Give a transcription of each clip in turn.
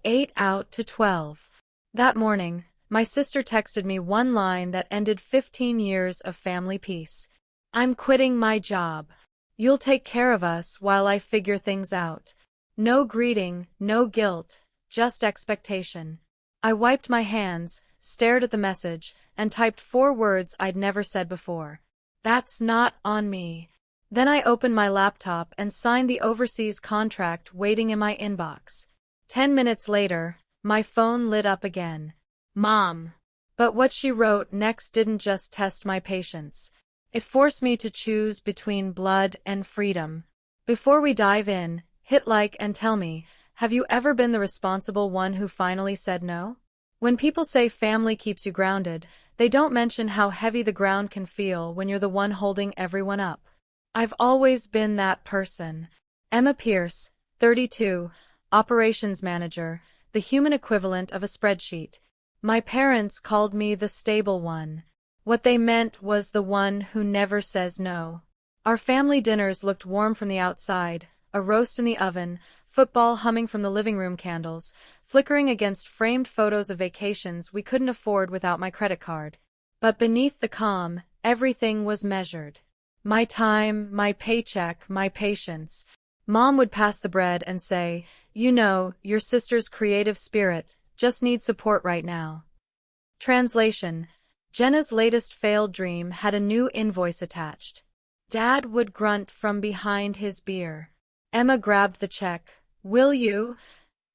8 out to 12. That morning, my sister texted me one line that ended 15 years of family peace. I'm quitting my job. You'll take care of us while I figure things out. No greeting, no guilt, just expectation. I wiped my hands, stared at the message, and typed 4 words I'd never said before. That's not on me. Then I opened my laptop and signed the overseas contract waiting in my inbox. 10 minutes later, my phone lit up again. Mom. But what she wrote next didn't just test my patience. It forced me to choose between blood and freedom. Before we dive in, hit like and tell me, have you ever been the responsible one who finally said no? When people say family keeps you grounded, they don't mention how heavy the ground can feel when you're the one holding everyone up. I've always been that person. Emma Pierce, 32, operations manager, the human equivalent of a spreadsheet. My parents called me the stable one. What they meant was the one who never says no. Our family dinners looked warm from the outside, a roast in the oven, football humming from the living room candles, flickering against framed photos of vacations we couldn't afford without my credit card. But beneath the calm, everything was measured. My time, my paycheck, my patience. Mom would pass the bread and say, "You know, your sister's creative spirit just needs support right now." Translation: Jenna's latest failed dream had a new invoice attached. Dad would grunt from behind his beer. Emma grabbed the check. "Will you?"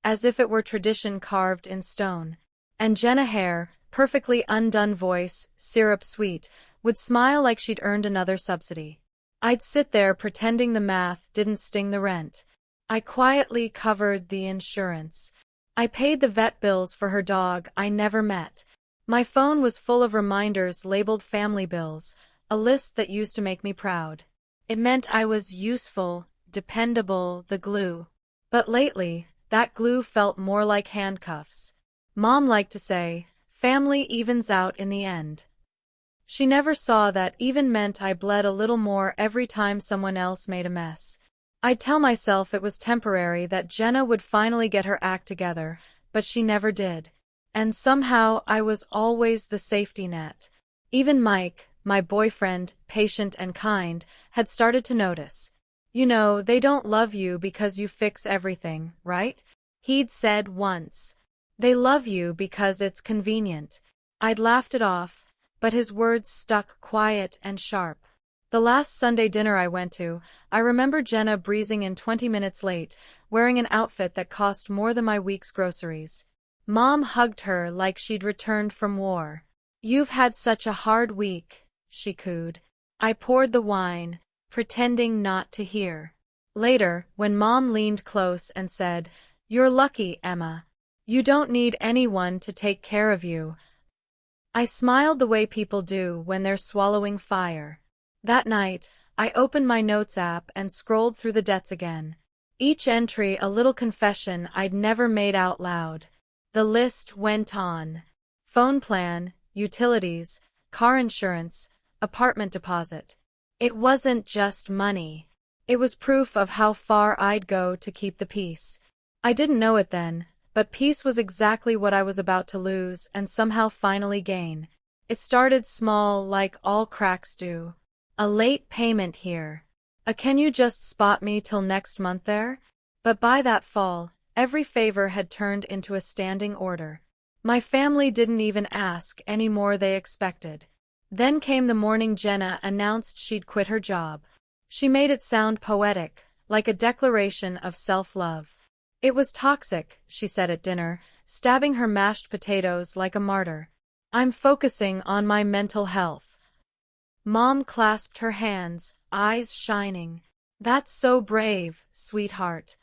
as if it were tradition carved in stone. And Jenna Hare, perfectly undone voice, syrup sweet, would smile like she'd earned another subsidy. I'd sit there pretending the math didn't sting the rent. I quietly covered the insurance. I paid the vet bills for her dog I never met. My phone was full of reminders labeled family bills, a list that used to make me proud. It meant I was useful, dependable, the glue. But lately, that glue felt more like handcuffs. Mom liked to say, family evens out in the end. She never saw that even meant I bled a little more every time someone else made a mess. I'd tell myself it was temporary, that Jenna would finally get her act together, but she never did. And somehow I was always the safety net. Even Mike, my boyfriend, patient and kind, had started to notice. "You know, they don't love you because you fix everything, right?" he'd said once. "They love you because it's convenient." I'd laughed it off, but his words stuck quiet and sharp. The last Sunday dinner I went to, I remember Jenna breezing in 20 minutes late, wearing an outfit that cost more than my week's groceries. Mom hugged her like she'd returned from war. "You've had such a hard week," she cooed. I poured the wine, pretending not to hear. Later, when Mom leaned close and said, "You're lucky, Emma. You don't need anyone to take care of you," I smiled the way people do when they're swallowing fire. That night, I opened my notes app and scrolled through the debts again. Each entry a little confession I'd never made out loud. The list went on. Phone plan, utilities, car insurance, apartment deposit. It wasn't just money. It was proof of how far I'd go to keep the peace. I didn't know it then, but peace was exactly what I was about to lose and somehow finally gain. It started small, like all cracks do. A late payment here. A "can you just spot me till next month there?" But by that fall, every favor had turned into a standing order. My family didn't even ask any more, they expected. Then came the morning Jenna announced she'd quit her job. She made it sound poetic, like a declaration of self-love. It was toxic, she said at dinner, stabbing her mashed potatoes like a martyr. "I'm focusing on my mental health." Mom clasped her hands, eyes shining. "That's so brave, sweetheart."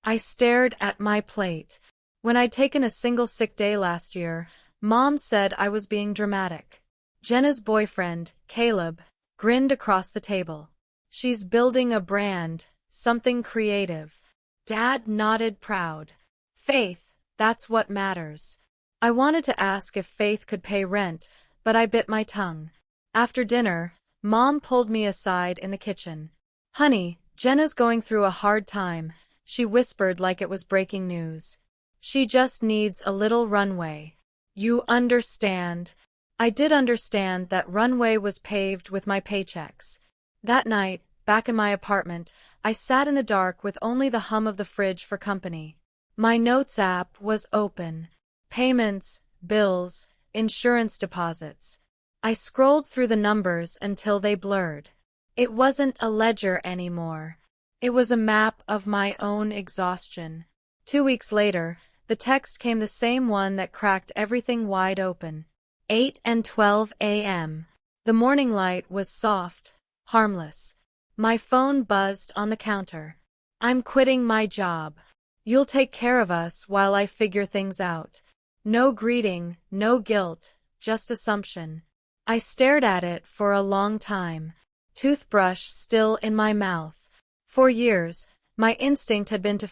I stared at my plate. When I'd taken a single sick day last year, Mom said I was being dramatic. Jenna's boyfriend, Caleb, grinned across the table. "She's building a brand, something creative." Dad nodded proud. "Faith, that's what matters." I wanted to ask if Faith could pay rent, but I bit my tongue. After dinner, Mom pulled me aside in the kitchen. "Honey, Jenna's going through a hard time," she whispered like it was breaking news. She just needs a little runway. You understand. I did understand that runway was paved with my paychecks. That night, back in my apartment, I sat in the dark with only the hum of the fridge for company. My notes app was open. Payments, bills, insurance deposits. I scrolled through the numbers until they blurred. It wasn't a ledger anymore. It was a map of my own exhaustion. 2 weeks later, the text came, the same one that cracked everything wide open. 8:12 a.m. The morning light was soft, harmless. My phone buzzed on the counter. I'm quitting my job. You'll take care of us while I figure things out. No greeting, no guilt, just assumption. I stared at it for a long time, toothbrush still in my mouth. For years, my instinct had been to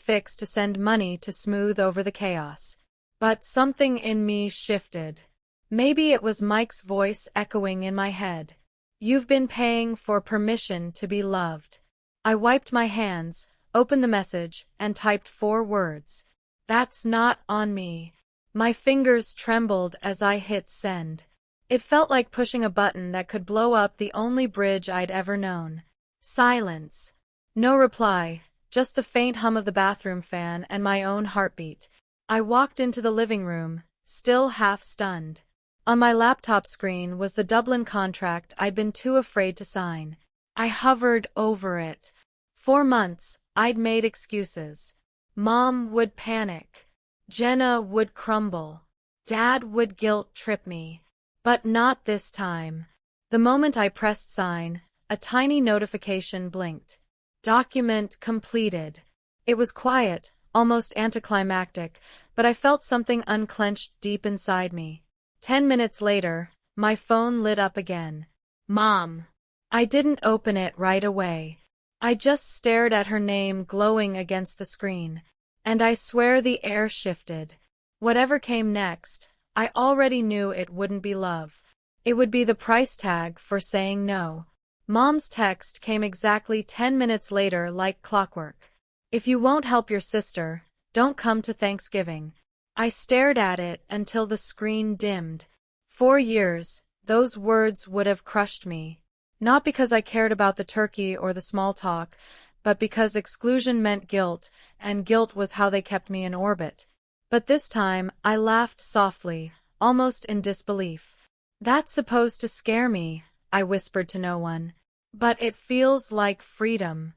send money to smooth over the chaos. But something in me shifted. Maybe it was Mike's voice echoing in my head. You've been paying for permission to be loved. I wiped my hands, opened the message, and typed 4 words. That's not on me. My fingers trembled as I hit send. It felt like pushing a button that could blow up the only bridge I'd ever known. Silence. No reply, just the faint hum of the bathroom fan and my own heartbeat. I walked into the living room, still half stunned. On my laptop screen was the Dublin contract I'd been too afraid to sign. I hovered over it. For months, I'd made excuses. Mom would panic. Jenna would crumble. Dad would guilt-trip me. But not this time. The moment I pressed sign, a tiny notification blinked. Document completed. It was quiet, almost anticlimactic, but I felt something unclenched deep inside me. 10 minutes later, my phone lit up again. Mom. I didn't open it right away. I just stared at her name glowing against the screen. And I swear the air shifted. Whatever came next, I already knew it wouldn't be love. It would be the price tag for saying no. Mom's text came exactly 10 minutes later, like clockwork. If you won't help your sister, don't come to Thanksgiving. I stared at it until the screen dimmed. 4 years, those words would have crushed me. Not because I cared about the turkey or the small talk, but because exclusion meant guilt, and guilt was how they kept me in orbit. But this time, I laughed softly, almost in disbelief. That's supposed to scare me, I whispered to no one. But it feels like freedom.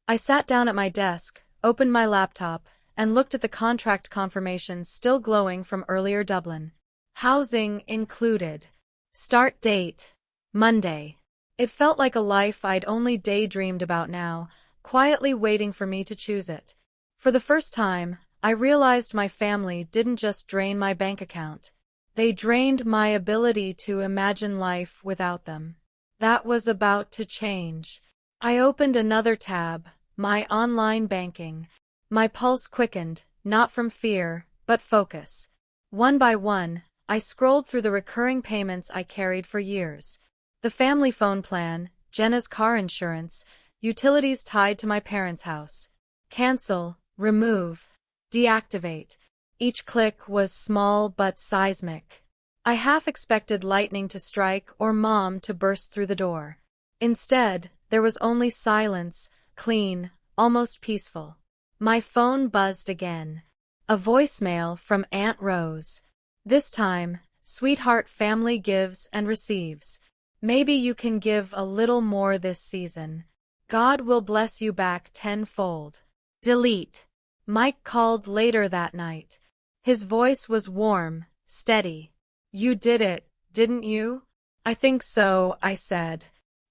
I sat down at my desk, opened my laptop, and looked at the contract confirmation still glowing from earlier Dublin. Housing included. Start date. Monday. It felt like a life I'd only daydreamed about now, quietly waiting for me to choose it. For the first time, I realized my family didn't just drain my bank account. They drained my ability to imagine life without them. That was about to change. I opened another tab, my online banking. My pulse quickened, not from fear, but focus. One by one, I scrolled through the recurring payments I carried for years. The family phone plan, Jenna's car insurance, utilities tied to my parents' house. Cancel, remove, deactivate. Each click was small but seismic. I half expected lightning to strike or Mom to burst through the door. Instead, there was only silence, clean, almost peaceful. My phone buzzed again. A voicemail from Aunt Rose. This time, sweetheart, family gives and receives. Maybe you can give a little more this season. God will bless you back tenfold. Delete. Mike called later that night. His voice was warm, steady. You did it, didn't you? I think so, I said.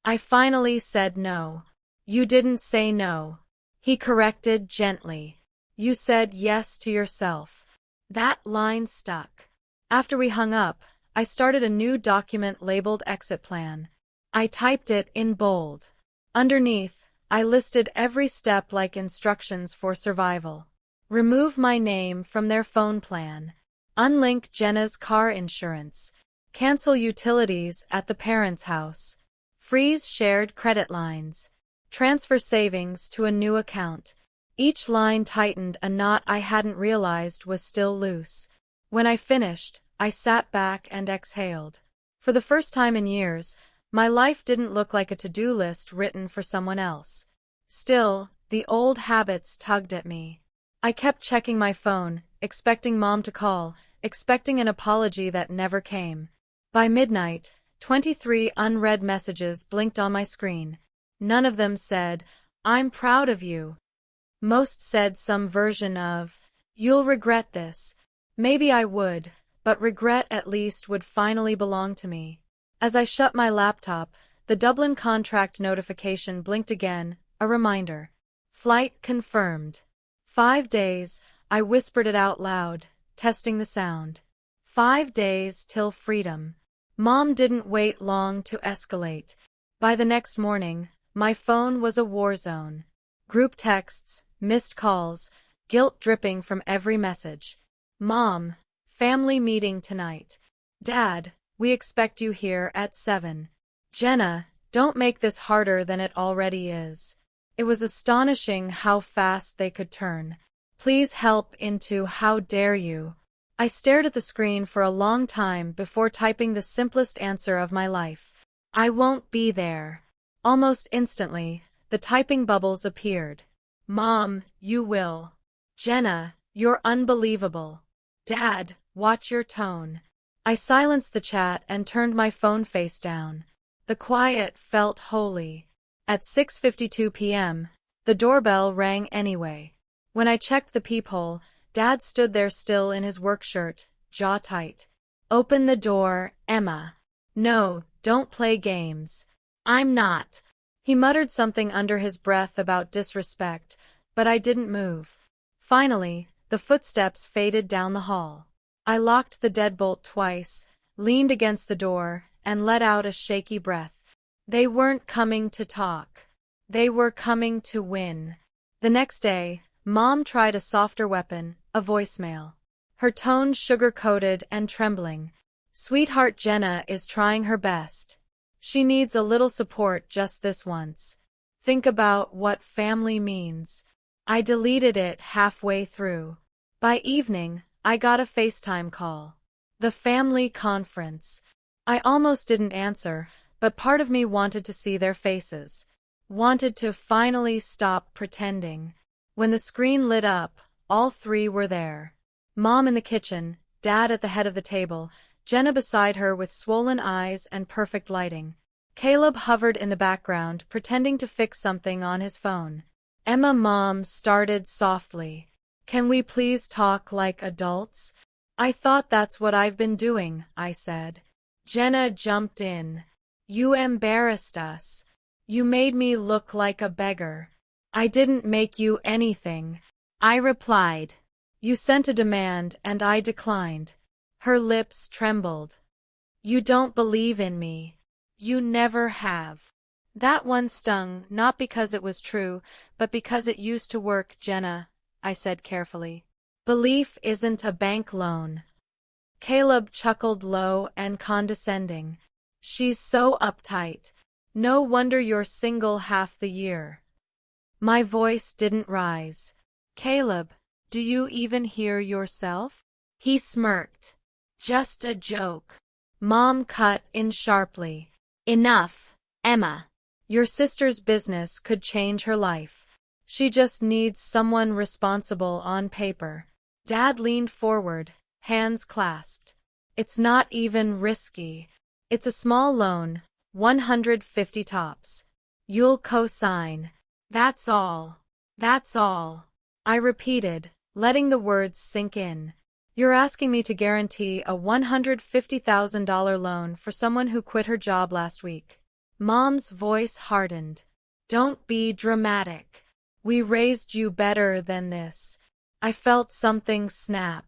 I finally said no. You didn't say no. He corrected gently. You said yes to yourself. That line stuck. After we hung up, I started a new document labeled Exit Plan. I typed it in bold. Underneath, I listed every step like instructions for survival. Remove my name from their phone plan. Unlink Jenna's car insurance. Cancel utilities at the parents' house. Freeze shared credit lines. Transfer savings to a new account. Each line tightened a knot I hadn't realized was still loose. When I finished, I sat back and exhaled. For the first time in years, my life didn't look like a to-do list written for someone else. Still, the old habits tugged at me. I kept checking my phone, expecting Mom to call, expecting an apology that never came. By midnight, 23 unread messages blinked on my screen. None of them said, "I'm proud of you." Most said some version of, "You'll regret this." Maybe I would, but regret at least would finally belong to me. As I shut my laptop, the Dublin contract notification blinked again, a reminder. Flight confirmed. 5 days, I whispered it out loud, testing the sound. 5 days till freedom. Mom didn't wait long to escalate. By the next morning, my phone was a war zone. Group texts, missed calls, guilt dripping from every message. Mom, family meeting tonight. Dad, we expect you here at 7. Jenna, don't make this harder than it already is. It was astonishing how fast they could turn. Please help into how dare you. I stared at the screen for a long time before typing the simplest answer of my life. I won't be there. Almost instantly, the typing bubbles appeared. Mom, you will. Jenna, you're unbelievable. Dad, watch your tone. I silenced the chat and turned my phone face down. The quiet felt holy. At 6:52 p.m., the doorbell rang anyway. When I checked the peephole, Dad stood there still in his work shirt, jaw tight. Open the door, Emma. No, don't play games. I'm not. He muttered something under his breath about disrespect, but I didn't move. Finally, the footsteps faded down the hall. I locked the deadbolt twice, leaned against the door, and let out a shaky breath. They weren't coming to talk. They were coming to win. The next day, Mom tried a softer weapon, a voicemail. Her tone sugar-coated and trembling. Sweetheart, Jenna is trying her best. She needs a little support just this once. Think about what family means. I deleted it halfway through. By evening, I got a FaceTime call. The family conference. I almost didn't answer, but part of me wanted to see their faces. Wanted to finally stop pretending. When the screen lit up, all three were there. Mom in the kitchen, Dad at the head of the table, Jenna beside her with swollen eyes and perfect lighting. Caleb hovered in the background, pretending to fix something on his phone. Emma, Mom started softly. Can we please talk like adults? I thought that's what I've been doing, I said. Jenna jumped in. You embarrassed us. You made me look like a beggar. I didn't make you anything, I replied. You sent a demand and I declined. Her lips trembled. You don't believe in me. You never have. That one stung, not because it was true, but because it used to work, Jenna, I said carefully. Belief isn't a bank loan. Caleb chuckled low and condescending. She's so uptight. No wonder you're single half the year. My voice didn't rise. Caleb, do you even hear yourself? He smirked. Just a joke. Mom cut in sharply. Enough, Emma. Your sister's business could change her life. She just needs someone responsible on paper. Dad leaned forward, hands clasped. It's not even risky. It's a small loan, 150 tops. You'll co-sign. That's all. That's all. I repeated, letting the words sink in. You're asking me to guarantee a $150,000 loan for someone who quit her job last week. Mom's voice hardened. Don't be dramatic. We raised you better than this. I felt something snap.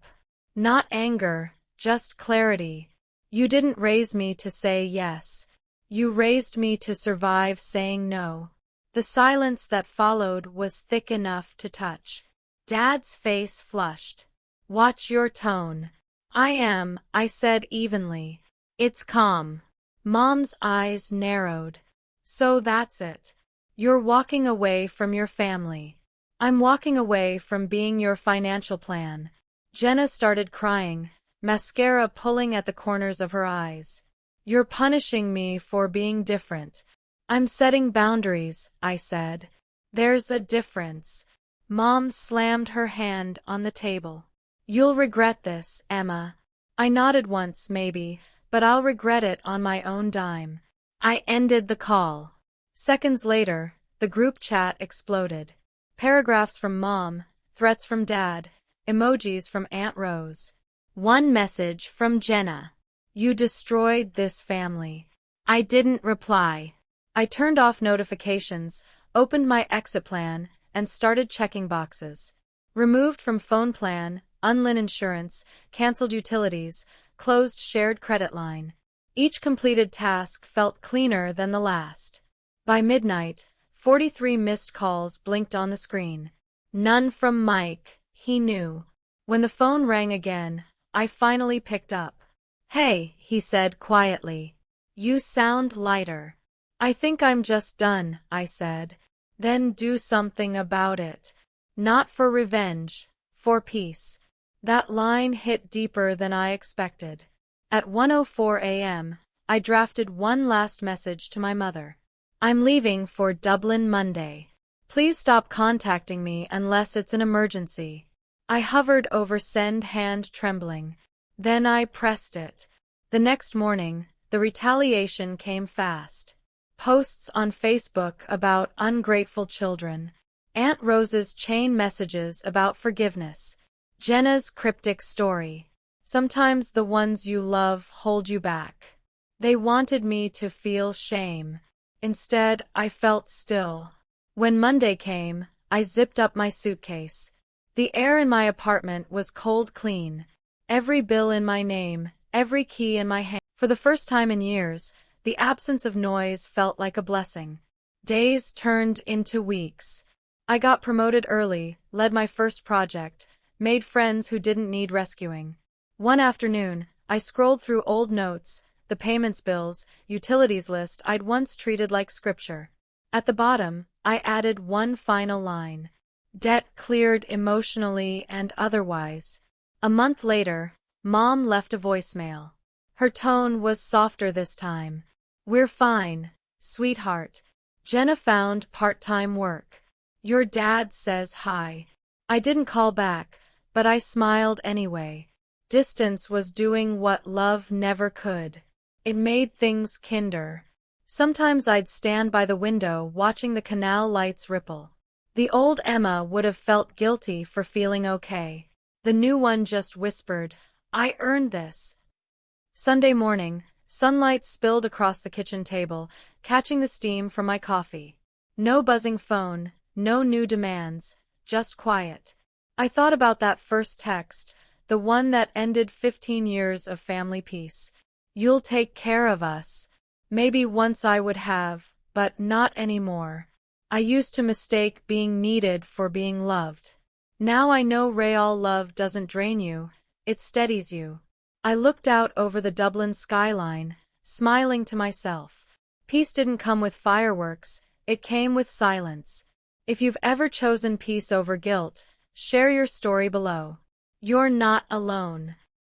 Not anger, just clarity. You didn't raise me to say yes. You raised me to survive saying no. The silence that followed was thick enough to touch. Dad's face flushed. Watch your tone. I said evenly. It's calm. Mom's eyes narrowed. So that's it. You're walking away from your family. I'm walking away from being your financial plan. Jenna started crying, mascara pulling at the corners of her eyes. You're punishing me for being different. I'm setting boundaries, I said. There's a difference. Mom slammed her hand on the table. You'll regret this, Emma. I nodded once, maybe, but I'll regret it on my own dime. I ended the call. Seconds later, the group chat exploded. Paragraphs from Mom, threats from Dad, emojis from Aunt Rose. One message from Jenna. You destroyed this family. I didn't reply. I turned off notifications, opened my exit plan, and started checking boxes. Removed from phone plan, unlin insurance, canceled utilities, closed shared credit line. Each completed task felt cleaner than the last. By midnight, 43 missed calls blinked on the screen. None from Mike, he knew. When the phone rang again, I finally picked up. Hey, he said quietly. You sound lighter. I think I'm just done, I said. Then do something about it. Not for revenge, for peace. That line hit deeper than I expected. At 1:04 a.m., I drafted one last message to my mother. I'm leaving for Dublin Monday. Please stop contacting me unless it's an emergency. I hovered over send, hand trembling. Then I pressed it. The next morning, the retaliation came fast. Posts on Facebook about ungrateful children. Aunt Rose's chain messages about forgiveness. Jenna's cryptic story. Sometimes the ones you love hold you back. They wanted me to feel shame. Instead, I felt still. When Monday came, I zipped up my suitcase. The air in my apartment was cold clean. Every bill in my name, every key in my hand. For the first time in years, the absence of noise felt like a blessing. Days turned into weeks. I got promoted early, led my first project, made friends who didn't need rescuing. One afternoon, I scrolled through old notes, the payments bills, utilities list I'd once treated like scripture. At the bottom, I added one final line. Debt cleared emotionally and otherwise. A month later, Mom left a voicemail. Her tone was softer this time. We're fine, sweetheart. Jenna found part-time work. Your dad says hi. I didn't call back, but I smiled anyway. Distance was doing what love never could. It made things kinder. Sometimes I'd stand by the window watching the canal lights ripple. The old Emma would have felt guilty for feeling okay. The new one just whispered, I earned this. Sunday morning, sunlight spilled across the kitchen table, catching the steam from my coffee. No buzzing phone, no new demands, just quiet. I thought about that first text, the one that ended 15 years of family peace. You'll take care of us. Maybe once I would have, but not anymore. I used to mistake being needed for being loved. Now I know real love doesn't drain you, it steadies you. I looked out over the Dublin skyline, smiling to myself. Peace didn't come with fireworks, it came with silence. If you've ever chosen peace over guilt, share your story below. You're not alone.